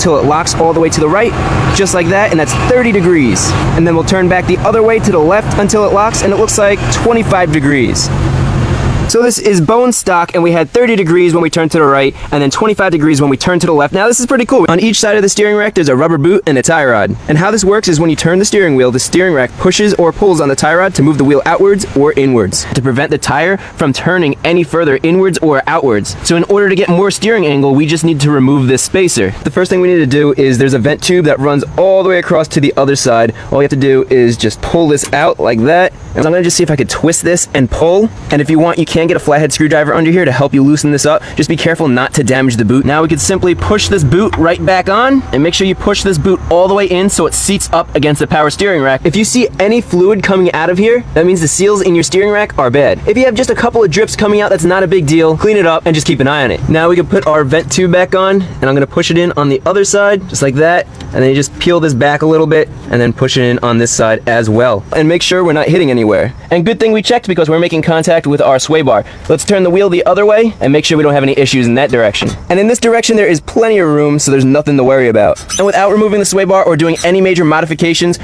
till it locks all the way to the right, just like that, and that's 30 degrees. And then we'll turn back the other way to the left until it locks, and it looks like 25 degrees. So this is bone stock, and we had 30 degrees when we turned to the right, and then 25 degrees when we turned to the left. Now this is pretty cool. On each side of the steering rack, there's a rubber boot and a tie rod. And how this works is when you turn the steering wheel, the steering rack pushes or pulls on the tie rod to move the wheel outwards or inwards, to prevent the tire from turning any further inwards or outwards. So in order to get more steering angle, we just need to remove this spacer. The first thing we need to do is there's a vent tube that runs all the way across to the other side. All we have to do is just pull this out like that. And I'm gonna just see if I could twist this and pull. And if you want, you can get a flathead screwdriver under here to help you loosen this up. Just be careful not to damage the boot. Now we could simply push this boot right back on, and make sure you push this boot all the way in so it seats up against the power steering rack. If you see any fluid coming out of here, that means the seals in your steering rack are bad. If you have just a couple of drips coming out, that's not a big deal. Clean it up and just keep an eye on it. Now we can put our vent tube back on, and I'm gonna push it in on the other side, just like that. And then you just peel this back a little bit, and then push it in on this side as well. And make sure we're not hitting anywhere. And good thing we checked, because we're making contact with our sway bar. Let's turn the wheel the other way and make sure we don't have any issues in that direction. And in this direction, there is plenty of room, so there's nothing to worry about. And without removing the sway bar or doing any major modifications,